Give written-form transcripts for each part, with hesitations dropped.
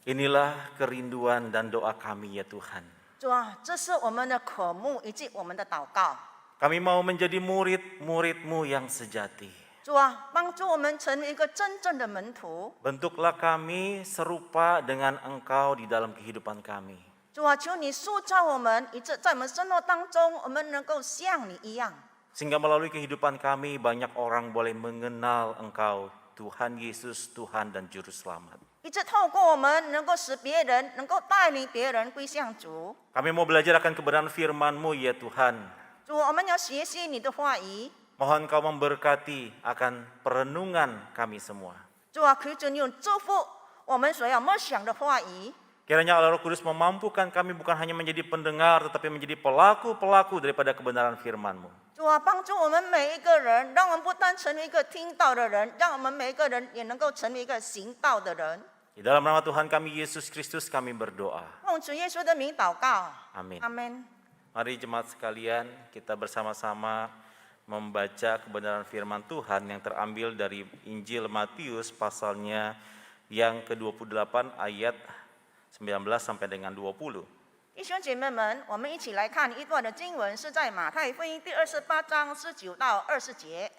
Inilah kerinduan dan doa kami ya Tuhan. 主啊，这是我们的渴慕以及我们的祷告。 Kami mau menjadi murid-murid-Mu yang sejati. 主啊，帮助我们成为一个真正的门徒。 Bentuklah kami serupa dengan Engkau di dalam kehidupan kami. 主啊，求你塑造我们，以致在我们生活当中，我们能够像你一样。 Sehingga melalui kehidupan kami banyak orang boleh mengenal Engkau, Tuhan Yesus, Tuhan dan Juru Selamat. 以致透过我们，能够使别人能够带领别人归向主。 Kami mau belajar akan kebenaran firman-Mu ya Tuhan. 主，我们要学习你的话语。 Mohon Kau memberkati akan perenungan kami semua. 主啊，求主你用祝福我们所要默想的话语。 Kiranya Allah Roh Kudus memampukan kami bukan hanya menjadi pendengar, tetapi menjadi pelaku-pelaku daripada kebenaran firman-Mu. 主啊，帮助我们每一个人，让我们不单成为一个听道的人，让我们每一个人也能够成为一个行道的人。 Di dalam nama Tuhan kami Yesus Kristus kami berdoa. 奉主耶稣的名祷告。 Amin. 阿门。 Mari jemaat sekalian kita bersama-sama membaca kebenaran firman Tuhan yang terambil dari Injil Matius pasalnya yang ke-28 ayat 19 sampai dengan 20. 弟兄姐妹们，我们一起来看一段的经文，是在马太福音第28章19到20节。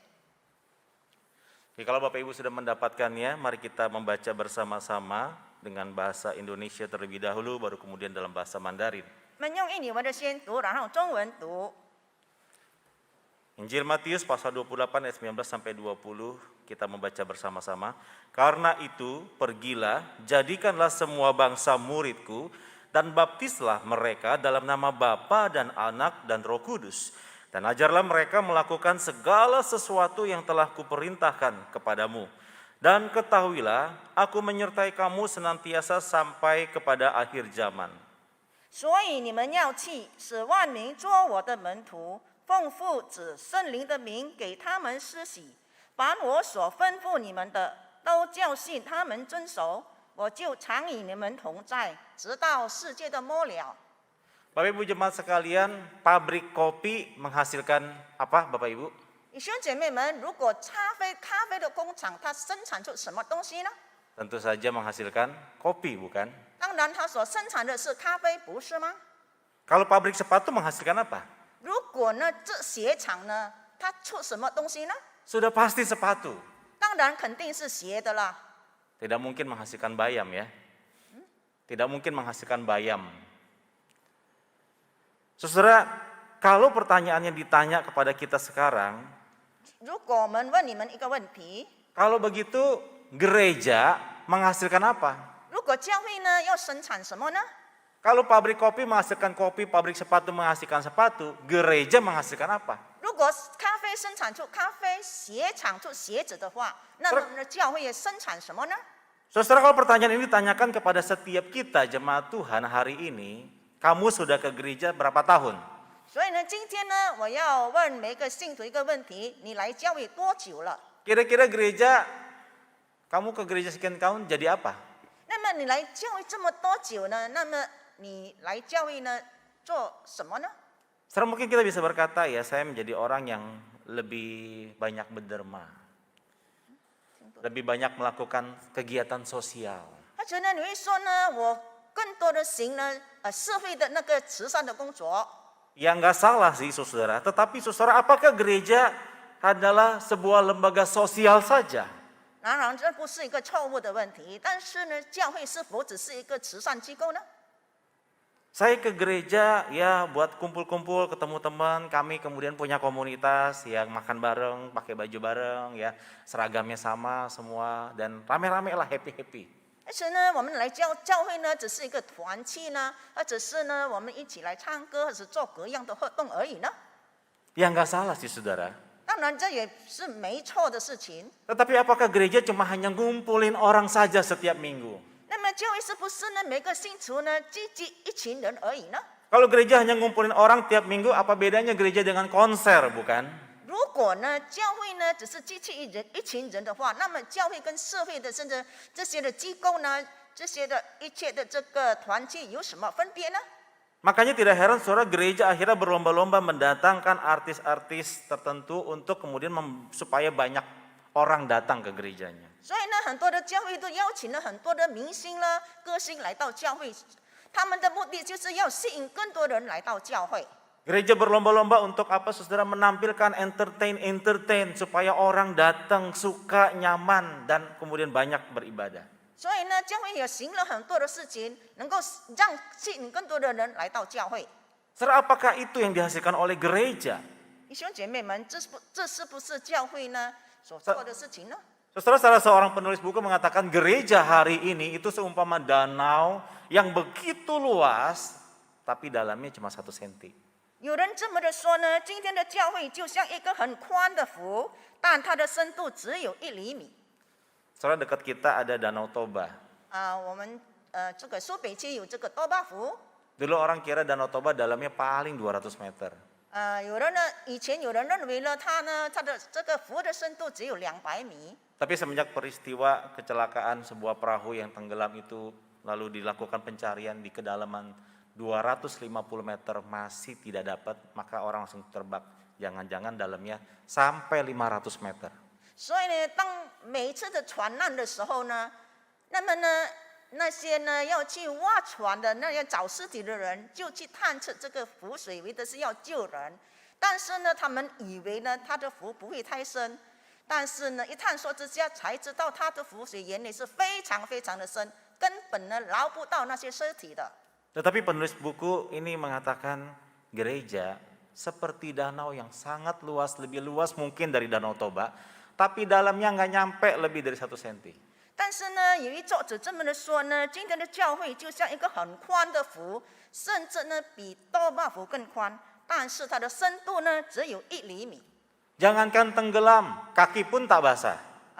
Oke, kalau Bapak Ibu sudah mendapatkannya, mari kita membaca bersama-sama dengan bahasa Indonesia terlebih dahulu, baru kemudian dalam bahasa Mandarin. 我们用印尼文的先读，然后中文读。 Injil Matius pasal 28 ayat 19 sampai 20 kita membaca bersama-sama. Karena itu pergilah, jadikanlah semua bangsa muridku dan baptislah mereka dalam nama Bapa dan Anak dan Roh Kudus. Dan ajarlah mereka melakukan segala sesuatu yang telah kuperintahkan kepadamu. Dan ketahuilah, aku menyertai kamu senantiasa sampai kepada akhir zaman. 所以你们要去，使万民做我的门徒，奉父子圣灵的名给他们施洗，把我所吩咐你们的都教训他们遵守，我就常与你们同在，直到世界的末了。 Bapak Ibu jemaat sekalian, pabrik kopi menghasilkan apa Bapak Ibu? 弟兄姐妹们，如果咖啡的工厂，它生产出什么东西呢？ Tentu saja menghasilkan kopi, bukan? 当然，它所生产的是咖啡，不是吗？ Kalau pabrik sepatu menghasilkan apa? 如果呢，这鞋厂呢，它出什么东西呢？ Sudah pasti sepatu. 当然肯定是鞋的啦。 Tidak mungkin menghasilkan bayam ya. Tidak mungkin menghasilkan bayam. Saudara, kalau pertanyaannya ditanya kepada kita sekarang, 如果我们问你们一个问题， kalau begitu gereja menghasilkan apa? 如果教会呢要生产什么呢？ Kalau pabrik kopi menghasilkan kopi, pabrik sepatu menghasilkan sepatu, gereja menghasilkan apa? 如果咖啡生产出咖啡，鞋厂出鞋子的话，那么呢教会也生产什么呢？ Saudara, kalau pertanyaan ini ditanyakan kepada setiap kita jemaat Tuhan hari ini, kamu sudah ke gereja berapa tahun? 所以呢，今天呢，我要问每个信徒一个问题：你来教会多久了？ Kira-kira gereja, kamu ke gereja sekian tahun jadi apa? 那么你来教会这么多久呢？那么你来教会呢做什么呢？ Sekarang mungkin kita bisa berkata ya, saya menjadi orang yang lebih banyak berderma. Lebih banyak melakukan kegiatan sosial. 或者呢，你会说呢，我更多的行呢社会的那个慈善的工作。 Ya nggak salah sih saudara, tetapi saudara apakah gereja adalah sebuah lembaga sosial saja? 当然，这不是一个错误的问题，但是呢，教会是否只是一个慈善机构呢？ Saya ke gereja ya buat kumpul-kumpul, ketemu teman, kami kemudian punya komunitas yang makan bareng, pakai baju bareng ya, seragamnya sama semua dan rame-rame lah happy-happy. 而且呢，我们来教会呢，只是一个团契呢，或者是呢，我们一起来唱歌，或者做各样的活动而已呢。 Ya nggak salah sih saudara. 当然，这也是没错的事情。 Tetapi apakah gereja cuma hanya ngumpulin orang saja setiap minggu? 那么教会是不是呢，每个信徒呢，聚集一群人而已呢？ Kalau gereja hanya ngumpulin orang tiap minggu, apa bedanya gereja dengan konser, bukan? 如果呢，教会呢只是聚集一群人的话，那么教会跟社会的甚至这些的机构呢，这些的一切的这个团契有什么分别呢？ Makanya tidak heran saudara gereja akhirnya berlomba-lomba mendatangkan artis-artis tertentu untuk kemudian supaya banyak orang datang ke gerejanya. 所以呢，很多的教会都邀请了很多的明星啦、歌星来到教会，他们的目的就是要吸引更多人来到教会。 Gereja berlomba-lomba untuk apa saudara? Menampilkan entertain supaya orang datang, suka, nyaman, dan kemudian banyak beribadah. 所以呢，教会也行了很多的事情，能够让吸引更多的人来到教会。 Saudara, apakah itu yang dihasilkan oleh gereja? 弟兄姐妹们，这是不是教会呢所做的事情呢？ Saudara, salah seorang penulis buku mengatakan gereja hari ini itu seumpama danau yang begitu luas, tapi dalamnya cuma 1 senti. 有人这么的说呢，今天的教会就像一个很宽的湖，但它的深度只有1厘米。 Saudara, dekat kita ada Danau Toba. 我们这个苏北区有这个多巴湖。 Dulu orang kira Danau Toba dalamnya paling 200 meter. 有人呢，以前有人认为呢，它的这个湖的深度只有200米。 Tapi semenjak peristiwa kecelakaan sebuah perahu yang tenggelam itu, lalu dilakukan pencarian di kedalaman 250 meter masih tidak dapat, maka orang langsung terbang. Jangan-jangan dalamnya sampai 500 meter. 所以呢，当每一次的船难的时候呢，那么呢，那些呢要去挖船的那些找尸体的人，就去探测这个湖水，为的是要救人。但是呢，他们以为呢，它的湖不会太深，但是呢，一探索之下才知道，它的湖水原来是非常非常的深，根本呢捞不到那些尸体的。 Tetapi penulis buku ini mengatakan gereja seperti danau yang sangat luas, lebih luas mungkin dari Danau Toba, tapi dalamnya nggak nyampe lebih dari 1 senti. 但是呢，有一作者这么的说呢，今天的教会就像一个很宽的湖，甚至呢比多巴湖更宽，但是它的深度呢只有1厘米。 Jangankan tenggelam, kaki pun tak basah.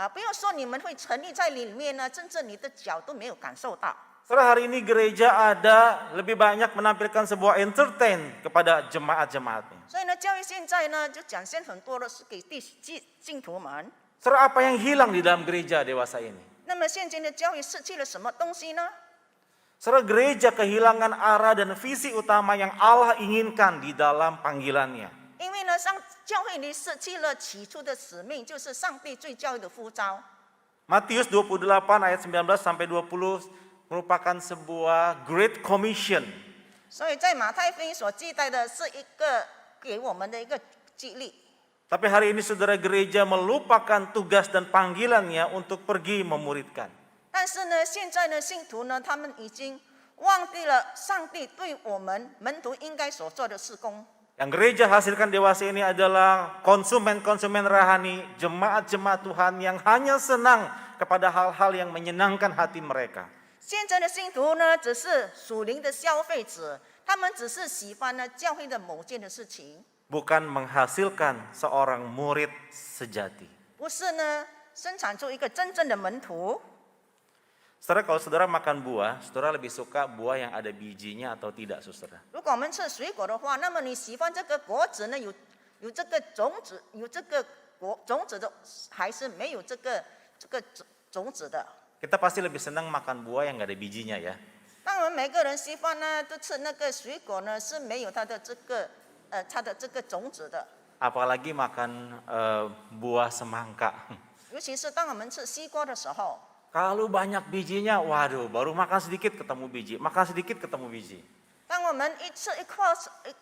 不要说你们会沉溺在里面呢，甚至你的脚都没有感受到。 Setelah hari ini gereja ada lebih banyak menampilkan sebuah entertain kepada jemaat-jemaatnya. 所以呢，教会现在呢就展现很多的是给信徒们。 Saudara, apa yang hilang di dalam gereja dewasa ini? 那么现今的教会失去了什么东西呢？ Saudara, gereja kehilangan arah dan visi utama yang Allah inginkan di dalam panggilannya. 因为呢，教会里失去了起初的使命，就是上帝对教会的呼召。 Matius 28 ayat 19 sampai 20 merupakan sebuah Great Commission. 所以在马太福音所记载的是一个给我们的一个激励。 Tapi hari ini saudara, gereja melupakan tugas dan panggilannya untuk pergi memuridkan. 但是呢，现在呢，信徒呢，他们已经忘记了上帝对我们门徒应该所做的事工。 Yang gereja hasilkan dewasa ini adalah konsumen-konsumen rohani, jemaat-jemaat Tuhan yang hanya senang kepada hal-hal yang menyenangkan hati mereka. 现在的信徒呢，只是属灵的消费者，他们只是喜欢呢教会的某件的事情， Bukan menghasilkan seorang murid sejati. 不是呢生产出一个真正的门徒。 Saudara, kalau saudara makan buah, saudara lebih suka buah yang ada bijinya atau tidak, saudara? 如果我们吃水果的话，那么你喜欢这个果子呢，有这个种子，有这个种子的，还是没有这个种子的？ Kita pasti lebih senang makan buah yang nggak ada bijinya ya. 当然，每个人喜欢呢，都吃那个水果呢，是没有它的这个种子的。 Apalagi makan buah semangka. 尤其是当我们吃西瓜的时候， Kalau banyak bijinya, waduh, baru makan sedikit ketemu biji, makan sedikit ketemu biji. 当我们一吃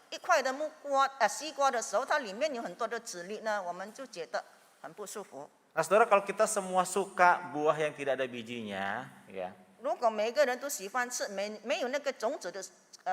一块的西瓜的时候，它里面有很多的籽粒呢，我们就觉得很不舒服。 Nah, saudara, kalau kita semua suka buah yang tidak ada bijinya, ya. 如果每个人都喜欢吃没有那个种子的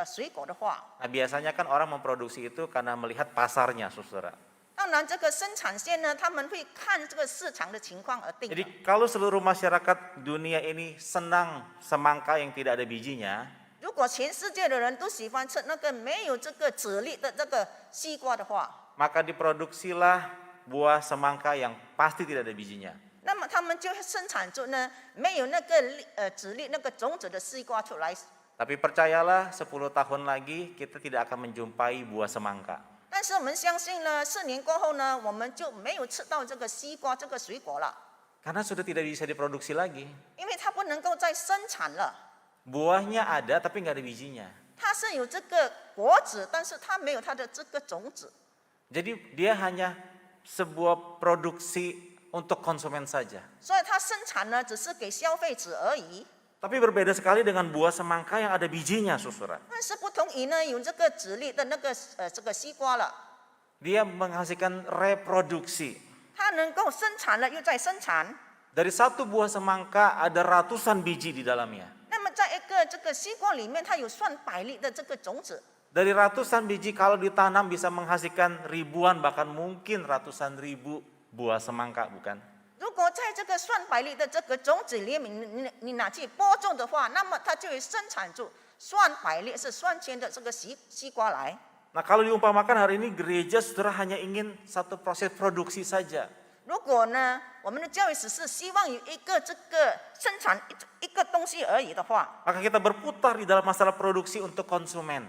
水果的话， Nah, biasanya kan orang memproduksi itu karena melihat pasarnya, saudara. 当然这个生产线呢，他们会看这个市场的情况而定的。 Jadi kalau seluruh masyarakat dunia ini senang semangka yang tidak ada bijinya, 如果全世界的人都喜欢吃那个没有这个籽粒的这个西瓜的话， maka diproduksilah buah semangka yang pasti tidak ada bijinya. 那么他们就会生产出呢没有那个籽粒那个种子的西瓜出来。 Tapi percayalah 10 tahun lagi kita tidak akan menjumpai buah semangka. 但是我们相信呢，4年过后呢，我们就没有吃到这个西瓜这个水果了， Karena sudah tidak bisa diproduksi lagi. 因为它不能够再生产了。 Buahnya ada tapi nggak ada bijinya. 它是有这个果子，但是它没有它的这个种子。 Jadi dia hanya sebuah produksi untuk konsumen saja. 所以它生产呢只是给消费者而已。 Tapi berbeda sekali dengan buah semangka yang ada bijinya, saudara. 但是不同于呢有这个籽粒的这个西瓜了， Dia menghasilkan reproduksi. 它能够生产了又在生产。 Dari satu buah semangka ada ratusan biji di dalamnya. 那么在一个这个西瓜里面，它有算百粒的这个种子。 Dari ratusan biji kalau ditanam bisa menghasilkan ribuan bahkan mungkin ratusan ribu buah semangka, bukan? 如果在这个算百粒的这个种子里面，你拿去播种的话，那么它就会生产出算百粒是算千的这个西瓜来。 Nah, kalau diumpamakan hari ini gereja saudara hanya ingin satu proses produksi saja. 如果呢，我们的教育只是希望有一个这个生产一个东西而已的话， Maka kita berputar di dalam masalah produksi untuk konsumen.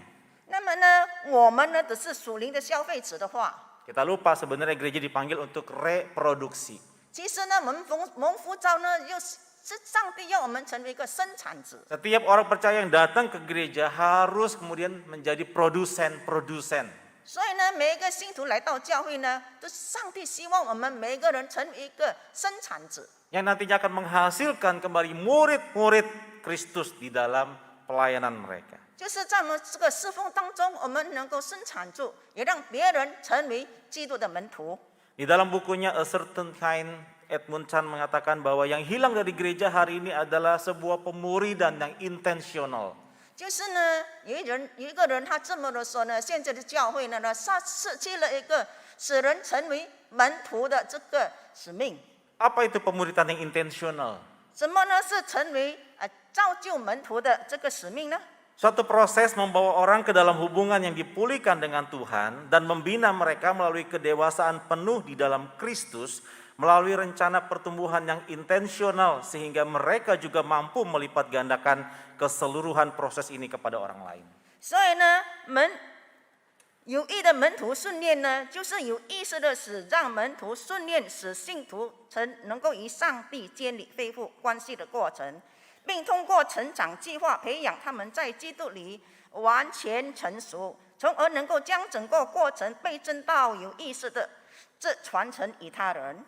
那么呢，我们呢只是属灵的消费者的话， Kita lupa sebenarnya gereja dipanggil untuk reproduksi. 其实呢，我们蒙福召呢，又是上帝要我们成为一个生产者。 Setiap orang percaya yang datang ke gereja harus kemudian menjadi produsen. 所以呢，每一个信徒来到教会呢，都是上帝希望我们每一个人成为一个生产者。 Yang nantinya akan menghasilkan kembali murid-murid Kristus di dalam pelayanan mereka. 就是在我们这个侍奉当中，我们能够生产出，也让别人成为基督的门徒。 Di dalam bukunya A Certain Kind, Edmund Chan mengatakan bahwa yang hilang dari gereja hari ini adalah sebuah pemuridan yang intensional. 就是呢，有一个人他这么的说呢，现在的教会呢，他失去了一个使人成为门徒的这个使命。 Apa itu pemuridan yang intensional? 什么呢？是成为造就门徒的这个使命呢？ Suatu proses membawa orang ke dalam hubungan yang dipulihkan dengan Tuhan dan membina mereka melalui kedewasaan penuh di dalam Kristus melalui rencana pertumbuhan yang intensional sehingga mereka juga mampu melipat gandakan keseluruhan proses ini kepada orang lain. 所以呢，有意的门徒训练呢，就是有意识的让门徒训练，使信徒能够与上帝建立恢复关系的过程，并通过成长计划培养他们在基督里完全成熟，从而能够将整个过程被真道有意识的这传承与他人。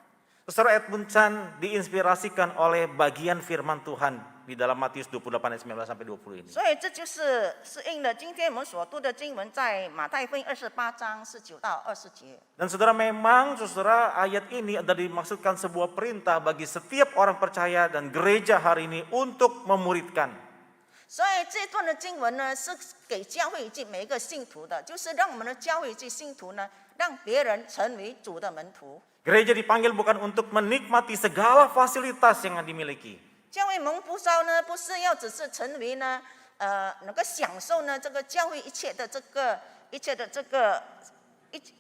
Saudara Edmund Chan diinspirasikan oleh bagian firman Tuhan di dalam Matius 28 ayat 19 sampai 20 ini. 所以这就是适应了今天我们所读的经文，在马太福音28章19到20节。 Dan saudara memang saudara ayat ini adalah dimaksudkan sebuah perintah bagi setiap orang percaya dan gereja hari ini untuk memuridkan. 所以这段的经文呢，是给教会以及每一个信徒的，就是让我们的教会以及信徒呢，让别人成为主的门徒。 Gereja dipanggil bukan untuk menikmati segala fasilitas yang dimiliki. 教会蒙福召呢，不是要只是成为呢，能够享受呢这个教会一切的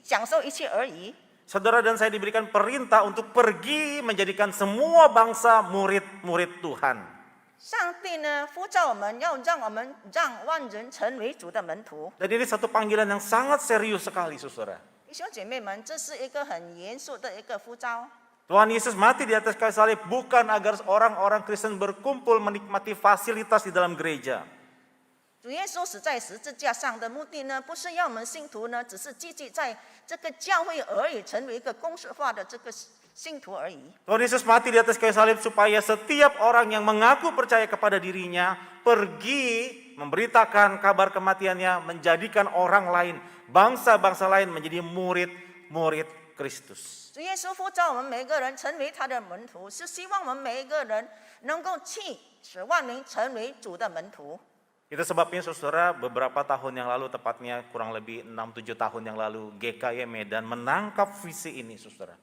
享受一切而已。 Saudara dan saya diberikan perintah untuk pergi menjadikan semua bangsa murid-murid Tuhan. 上帝呢呼召我们，要让万人成为主的门徒。 Dan ini satu panggilan yang sangat serius sekali, saudara. 弟兄姐妹们，这是一个很严肃的一个呼召。 Tuhan Yesus mati di atas kayu salib bukan agar orang-orang Kristen berkumpul menikmati fasilitas di dalam gereja. 主耶稣死在十字架上的目的呢，不是要我们信徒呢，只是积极在这个教会而已，成为一个公式化的这个信徒而已。 Tuhan Yesus mati di atas kayu salib supaya setiap orang yang mengaku percaya kepada dirinya pergi memberitakan kabar kematiannya, menjadikan orang lain, bangsa-bangsa lain menjadi murid-murid Kristus. 主耶稣呼召我们每个人成为他的门徒，是希望我们每一个人能够去使万民成为主的门徒。 Itu sebabnya saudara beberapa tahun yang lalu, tepatnya kurang lebih 6-7 tahun yang lalu, GKY Medan menangkap visi ini saudara.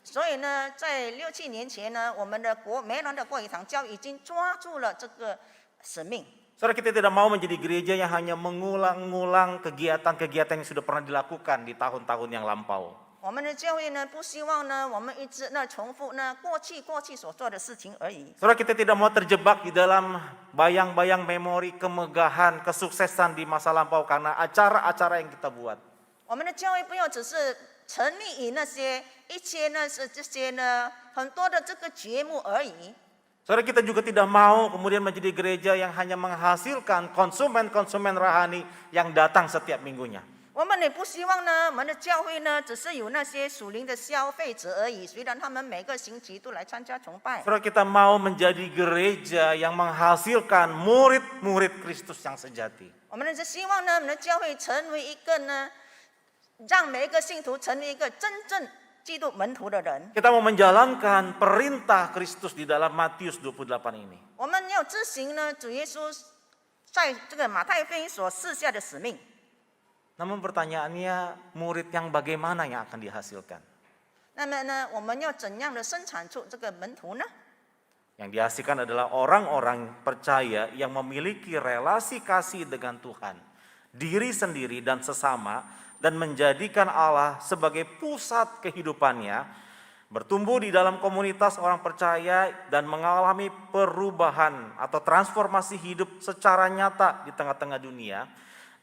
所以呢，在6-7年前呢，我们的梅兰的国语堂教育已经抓住了这个使命。 Saudara, kita tidak mau menjadi gereja yang hanya mengulang-ulang kegiatan-kegiatan yang sudah pernah dilakukan di tahun-tahun yang lampau. 我们的教会呢，不希望呢，我们一直重复过去所做的事情而已。 Saudara, kita tidak mau terjebak di dalam bayang-bayang memori kemegahan, kesuksesan di masa lampau karena acara-acara yang kita buat. 我们的教会不要只是沉溺于一些呢是这些呢很多的这个节目而已。 Saudara, kita juga tidak mau kemudian menjadi gereja yang hanya menghasilkan konsumen-konsumen rohani yang datang setiap minggunya. 我们也不希望呢，我们的教会呢，只是有那些属灵的消费者而已。虽然他们每个星期都来参加崇拜， Saudara, kita mau menjadi gereja yang menghasilkan murid-murid Kristus yang sejati. 我们只希望呢，我们的教会成为一个呢，让每一个信徒成为一个真正基督门徒的人。 Kita mau menjalankan perintah Kristus di dalam Matius 28 ini. 我们要执行呢，主耶稣在这个马太福音所赐下的使命。 Namun pertanyaannya, murid yang bagaimana yang akan dihasilkan? 那么呢，我们要怎样的生产出这个门徒呢？ Yang dihasilkan adalah orang-orang percaya yang memiliki relasi kasih dengan Tuhan, diri sendiri dan sesama, dan menjadikan Allah sebagai pusat kehidupannya, bertumbuh di dalam komunitas orang percaya dan mengalami perubahan atau transformasi hidup secara nyata di tengah-tengah dunia,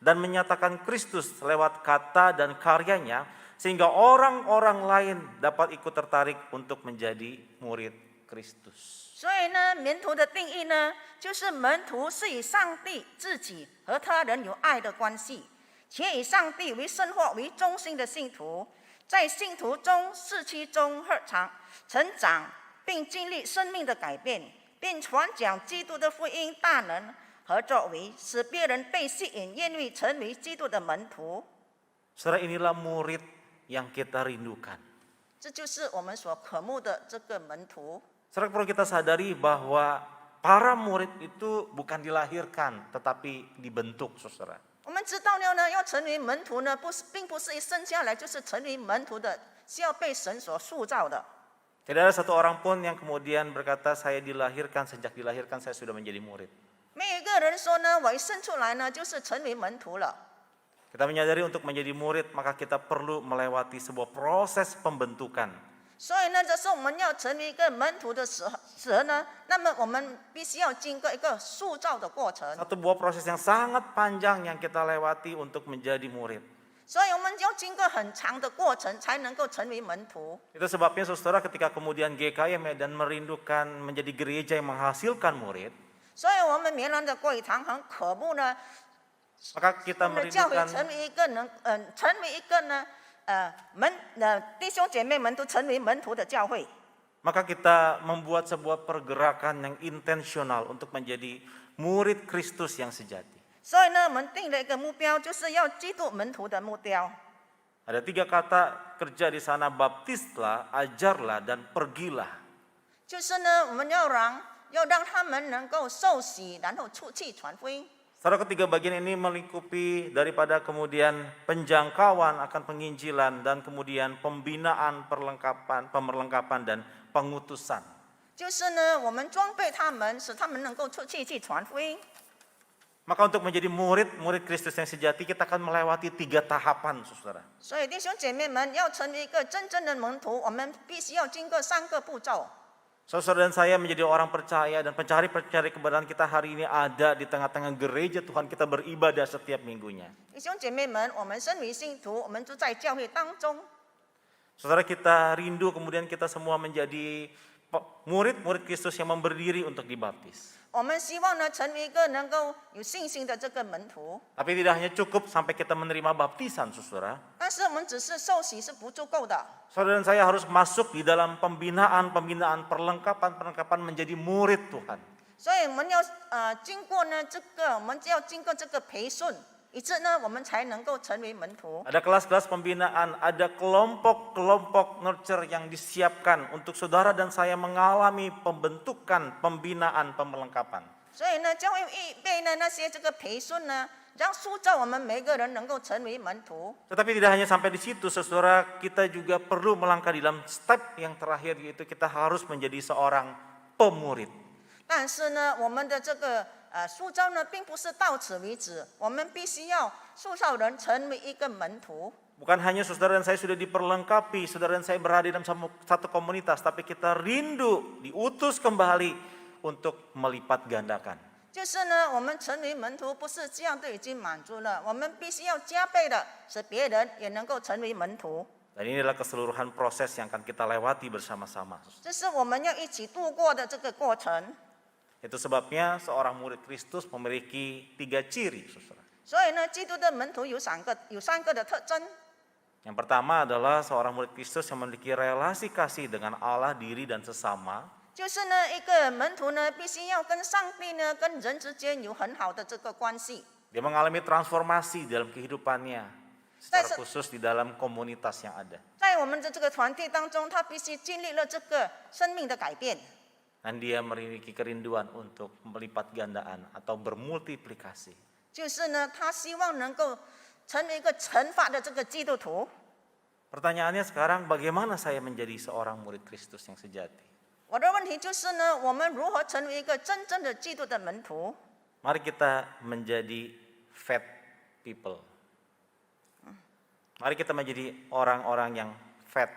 dan menyatakan Kristus lewat kata dan karyanya, sehingga orang-orang lain dapat ikut tertarik untuk menjadi murid Kristus. 所以呢，门徒的定义呢，就是门徒是以上帝自己和他人有爱的关系，且以上帝为生活为中心的信徒，在信徒中世期中成长，并经历生命的改变，并传讲基督的福音大能和作为，使别人被吸引，愿意成为基督的门徒。 Saudara, inilah murid yang kita rindukan. 这就是我们所渴慕的这个门徒。 Saudara, perlu kita sadari bahwa para murid itu bukan dilahirkan, tetapi dibentuk, saudara. 我们知道了呢，要成为门徒呢，并不是一生下来就是成为门徒的，是要被神所塑造的。 Tidak ada satu orang pun yang kemudian berkata, saya dilahirkan, sejak dilahirkan saya sudah menjadi murid. 没有一个人说呢，我一生出来呢就是成为门徒了。 Kita menyadari untuk menjadi murid, maka kita perlu melewati sebuah proses pembentukan. 所以呢，这是我们要成为一个门徒的时候呢，那么我们必须要经过一个塑造的过程。 Satu buah proses yang sangat panjang yang kita lewati untuk menjadi murid. 所以我们要经过很长的过程，才能够成为门徒。 Itu sebabnya saudara ketika kemudian GKI Medan merindukan menjadi gereja yang menghasilkan murid, 所以我们棉兰的贵堂很渴慕呢， maka kita 我们的教会 merindukan 成为一个成为一个呢，弟兄姐妹们都成为门徒的教会。 maka kita membuat sebuah pergerakan yang intensional untuk menjadi murid Kristus yang sejati. 所以呢，我们定了一个目标，就是要基督门徒的目标。 Ada 3 kata kerja di sana, baptislah, ajarlah, dan pergilah. 就是呢，我们要让他们能够受洗，然后出去传福音。 Saudara, ketiga bagian ini melingkupi daripada kemudian penjangkauan akan penginjilan dan kemudian pembinaan, pemerlengkapan dan pengutusan. 就是呢，我们装备他们，使他们能够出去传福音。 Maka untuk menjadi murid Kristus yang sejati, kita akan melewati 3 tahapan, saudara. 所以弟兄姐妹们要成为一个真正的门徒，我们必须要经过3个步骤。 Saudara dan saya menjadi orang percaya dan pencari-pencari kebenaran kita hari ini ada di tengah-tengah gereja Tuhan kita beribadah setiap minggunya. 弟兄姐妹们，我们身为信徒，我们就在教会当中。 Saudara, kita rindu kemudian kita semua menjadi murid-murid Kristus yang memberi diri untuk dibaptis. 我们希望呢，成为一个能够有信心的这个门徒。 Tapi tidak hanya cukup sampai kita menerima baptisan, saudara. 但是我们只是受洗是不足够的。 Saudara dan saya harus masuk di dalam pembinaan, perlengkapan menjadi murid Tuhan. 所以我们要经过呢这个，我们就要经过这个培训，以致呢我们才能够成为门徒。 Ada kelas-kelas pembinaan, ada kelompok-kelompok nurture yang disiapkan untuk saudara dan saya mengalami pembentukan, pembinaan, pemelengkapan. 所以呢，教会预备呢那些这个培训呢，让塑造我们每个人能够成为门徒。 Tetapi tidak hanya sampai di situ, saudara, kita juga perlu melangkah di dalam step yang terakhir, yaitu kita harus menjadi seorang pemurid. 但是呢，我们的这个塑造呢，并不是到此为止，我们必须要塑造人成为一个门徒。 Bukan hanya saudara dan saya sudah diperlengkapi, saudara dan saya berada dalam satu komunitas, tapi kita rindu diutus kembali untuk melipat gandakan. 就是呢，我们成为门徒不是这样就已经满足了，我们必须要加倍的，使别人也能够成为门徒。 Dan ini adalah keseluruhan proses yang akan kita lewati bersama-sama. 这是我们要一起度过的这个过程。 Itu sebabnya seorang murid Kristus memiliki 3 ciri, saudara. 所以呢，基督的门徒有三个的特征。 Yang pertama adalah seorang murid Kristus yang memiliki relasi kasih dengan Allah, diri dan sesama. 就是呢，一个门徒呢，必须要跟上帝呢，跟人之间有很好的这个关系。 Dia mengalami transformasi dalam kehidupannya, secara Saya- khusus di dalam komunitas yang ada. 在我们的这个团体当中，他必须经历了这个生命的改变。 Dan dia memiliki kerinduan untuk melipat gandaan atau bermultiplikasi. 就是呢，他希望能够成为一个乘法的这个基督徒。 Pertanyaannya sekarang, bagaimana saya menjadi seorang murid Kristus yang sejati? 我的问题就是呢，我们如何成为一个真正的基督的门徒？ Mari kita menjadi fat people. Mari kita menjadi orang-orang yang fat.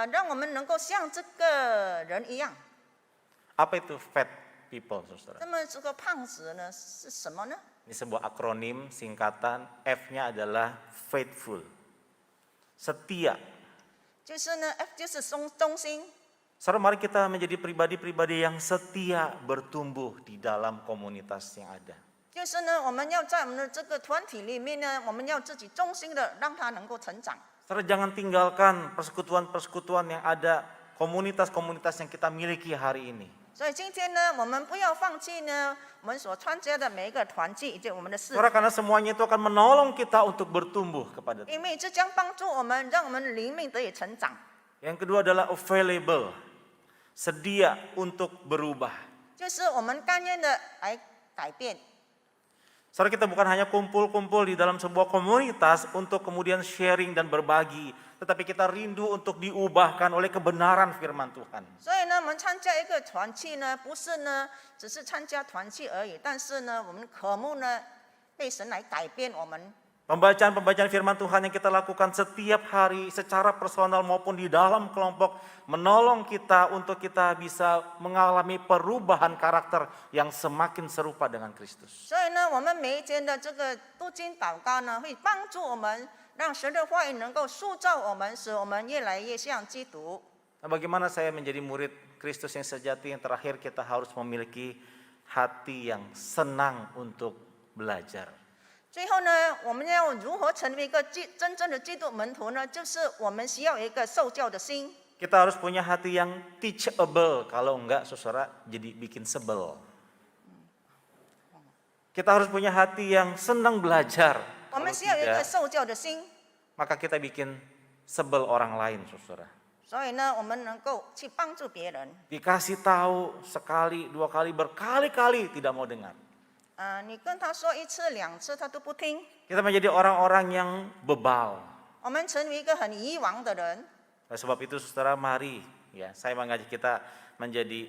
让我们能够像这个人一样。 Apa itu fat people, saudara? 那么这个胖子呢是什么呢？ Ini sebuah akronim singkatan, F-nya adalah faithful, setia. 就是呢，F 就是忠心。 Saudara, mari kita menjadi pribadi-pribadi yang setia bertumbuh di dalam komunitas yang ada. 就是呢，我们要在我们的这个团体里面呢，我们要自己忠心的让他能够成长。 Saudara, jangan tinggalkan persekutuan-persekutuan yang ada, komunitas-komunitas yang kita miliki hari ini. 所以今天呢，我们不要放弃呢，我们所参加的每一个团契以及我们的事， Saudara, karena semuanya itu akan menolong kita untuk bertumbuh kepada Tuhan. 因为这将帮助我们，让我们的灵命得以成长。 Yang kedua adalah available, sedia untuk berubah. 就是我们甘愿的来改变。 Saudara, kita bukan hanya kumpul-kumpul di dalam sebuah komunitas untuk kemudian sharing dan berbagi, tetapi kita rindu untuk diubahkan oleh kebenaran firman Tuhan. 所以呢，我们参加一个团契呢，不是呢只是参加团契而已，但是呢，我们渴慕呢被神来改变我们。 Pembacaan-pembacaan firman Tuhan yang kita lakukan setiap hari secara personal maupun di dalam kelompok menolong kita untuk kita bisa mengalami perubahan karakter yang semakin serupa dengan Kristus. 所以呢，我们每一天的这个读经祷告呢，会帮助我们，让神的话语能够塑造我们，使我们越来越像基督。 Nah, bagaimana saya menjadi murid Kristus yang sejati? Yang terakhir, kita harus memiliki hati yang senang untuk belajar. 最后呢，我们要如何成为一个真正的基督门徒呢？就是我们需要有一个受教的心。 Kita harus punya hati yang teachable, kalau enggak saudara jadi bikin sebel. Kita harus punya hati yang senang belajar. 我 Kalau 们需要有一个 tidak, 受教的心， maka kita bikin sebel orang lain, saudara. 所以呢，我们能够去帮助别人。 Dikasih tahu sekali, dua kali, berkali-kali tidak mau dengar. 你跟他说一次两次，他都不听。 Kita menjadi orang-orang yang bebal. 我们成为一个很遗忘的人。 Oleh sebab itu, saudara, mari ya, saya mengajak kita menjadi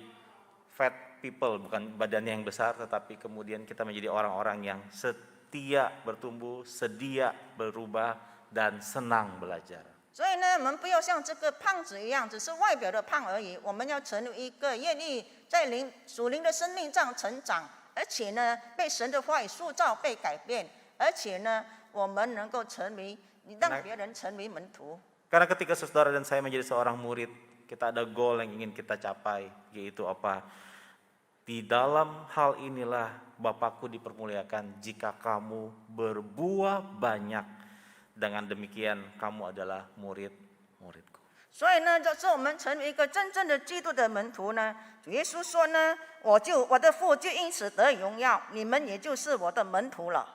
fat people, bukan badannya yang besar, tetapi kemudian kita menjadi orang-orang yang setia bertumbuh, sedia berubah, dan senang belajar. 所以呢，我们不要像这个胖子一样，只是外表的胖而已。我们要成为一个愿意在属灵的生命上成长，而且呢，被神的话语塑造、被改变，而且呢，我们能够成为让别人成为门徒。 Karena ketika saudara dan saya menjadi seorang murid, kita ada goal yang ingin kita capai, yaitu apa? Di dalam hal inilah Bapakku dipermuliakan jika kamu berbuah banyak. Dengan demikian kamu adalah murid-muridku. 所以呢，就是我们成为一个真正的基督的门徒呢。主耶稣说呢，我的父就因此得荣耀，你们也就是我的门徒了。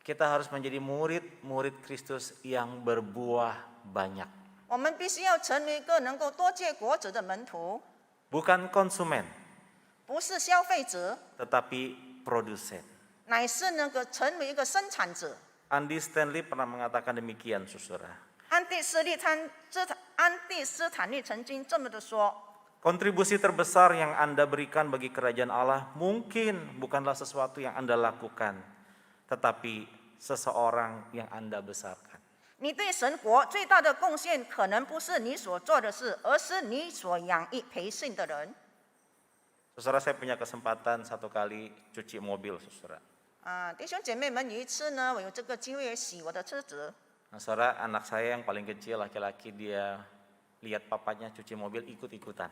Kita harus menjadi murid-murid Kristus yang berbuah banyak. 我们必须要成为一个能够多结果子的门徒， Bukan konsumen, 不是消费者， tetapi produsen. 乃是那个成为一个生产者。 Andy Stanley pernah mengatakan demikian, saudara. 安第斯坦利曾经这么的说： Kontribusi terbesar yang Anda berikan bagi kerajaan Allah mungkin bukanlah sesuatu yang Anda lakukan, tetapi seseorang yang Anda besarkan. 你对神国最大的贡献，可能不是你所做的事，而是你所养育培训的人。 Saudara, saya punya kesempatan satu kali cuci mobil, saudara. 弟兄姐妹们，有一次呢，我有这个机会洗我的车子。 Nah, saudara, anak saya yang paling kecil, laki-laki, dia lihat papanya cuci mobil, ikut-ikutan.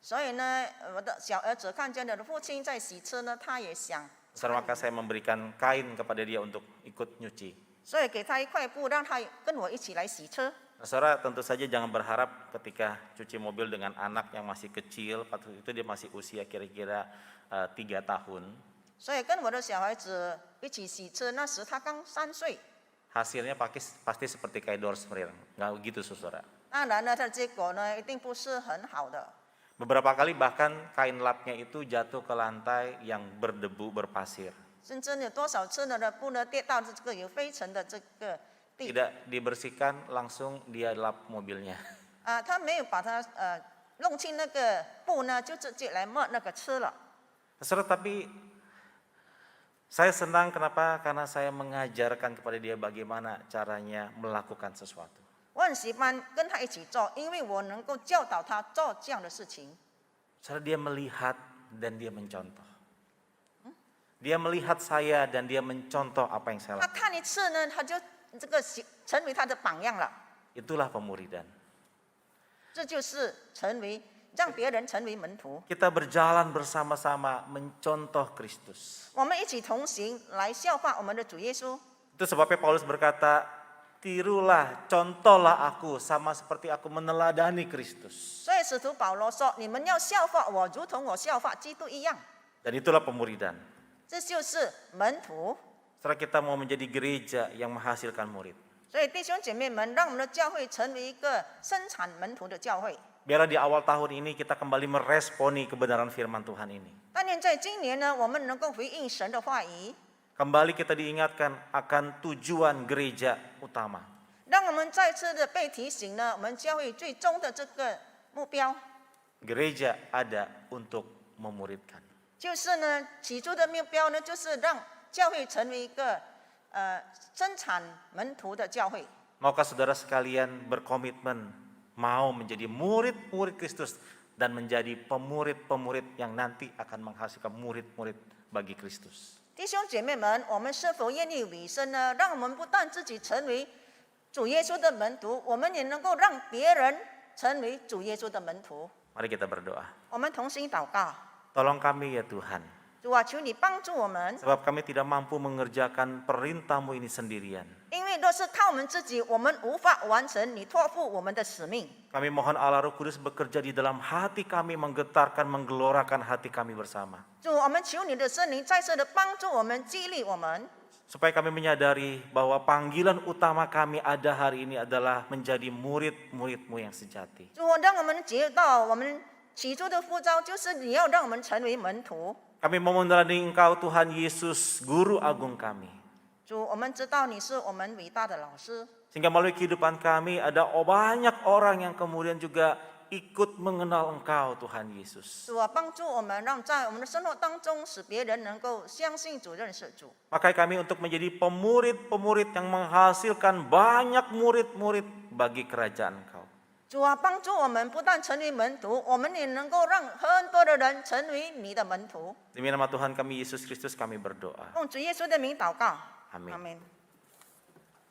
所以呢，我的小儿子看见了父亲在洗车呢，他也想 Saudara, maka saya memberikan kain kepada dia untuk ikut nyuci. 所以给他一块布，让他跟我一起来洗车。 Nah, saudara, tentu saja jangan berharap ketika cuci mobil dengan anak yang masih kecil, waktu itu dia masih usia kira-kira 3 tahun. 所以跟我的小孩子一起洗车，那时他刚3岁。 Hasilnya pasti seperti kayak Doors Meriang, nggak begitu saudara. 当然呢，它的结果呢一定不是很好的。 Beberapa kali bahkan kain lapnya itu jatuh ke lantai yang berdebu berpasir. 甚至有多少次呢的布呢跌到这个有灰尘的这个地， Tidak dibersihkan, langsung dia lap mobilnya. 他没有把它弄清那个布呢，就直接来抹那个车了。 Saudara, tapi saya senang kenapa? Karena saya mengajarkan kepada dia bagaimana caranya melakukan sesuatu. 我很喜欢跟他一起做，因为我能够教导他做这样的事情。 Saudara, dia melihat dan dia mencontoh. Dia melihat saya dan dia mencontoh apa yang saya 他 lakukan. 看一次呢，他就这个成为他的榜样了。 Itulah pemuridan. 这就是让别人成为门徒。 Kita berjalan bersama-sama mencontoh Kristus. 我们一起同行来效法我们的主耶稣。 Itu sebabnya Paulus berkata, tirulah, contohlah aku sama seperti aku meneladani Kristus. 所以使徒保罗说：“你们要效法我，如同我效法基督一样。 Dan itulah pemuridan. ”这就是门徒。 Setelah kita mau menjadi gereja yang menghasilkan murid. 所以弟兄姐妹们，让我们的教会成为一个生产门徒的教会。 Biarlah di awal tahun ini kita kembali meresponi kebenaran firman Tuhan ini. 但愿在今年呢，我们能够回应神的话语， Kembali kita diingatkan akan tujuan gereja utama. 让我们再次的被提醒呢，我们教会最终的这个目标， Gereja ada untuk memuridkan. 就是呢，起初的目标呢，就是让教会成为一个生产门徒的教会。 Maukah saudara sekalian berkomitmen mau menjadi murid-murid Kristus dan menjadi pemurid-pemurid yang nanti akan menghasilkan murid-murid bagi Kristus. 弟兄姐妹们，我们是否愿意委身呢？让我们不但自己成为主耶稣的门徒，我们也能够让别人成为主耶稣的门徒。 Mari kita berdoa. 我们同心祷告， Tolong kami ya Tuhan, 主啊，求你帮助我们， sebab kami tidak mampu mengerjakan perintah-Mu ini sendirian. 因为若是靠我们自己，我们无法完成你托付我们的使命。 Kami mohon Allah Roh Kudus bekerja di dalam hati kami, menggetarkan, menggelorakan hati kami bersama. 主，我们求你的圣灵再次的帮助我们，激励我们， Supaya kami menyadari bahwa panggilan utama kami ada hari ini adalah menjadi murid-murid-Mu yang sejati. 主，让我们觉到我们起初的呼召就是你要让我们成为门徒。 Kami mau meneladani Engkau Tuhan Yesus, Guru Agung kami. 主，我们知道你是我们伟大的老师， Sehingga melalui kehidupan kami ada banyak orang yang kemudian juga ikut mengenal Engkau Tuhan Yesus. 主啊，帮助我们，让在我们的生活当中，使别人能够相信主、认识主。 Pakai kami untuk menjadi pemurid-pemurid yang menghasilkan banyak murid-murid bagi kerajaan Engkau. 主啊，帮助我们不但成为门徒，我们也能够让很多的人成为你的门徒。 Demi nama Tuhan kami Yesus Kristus kami berdoa. 用主耶稣的名祷告， Amin.阿门。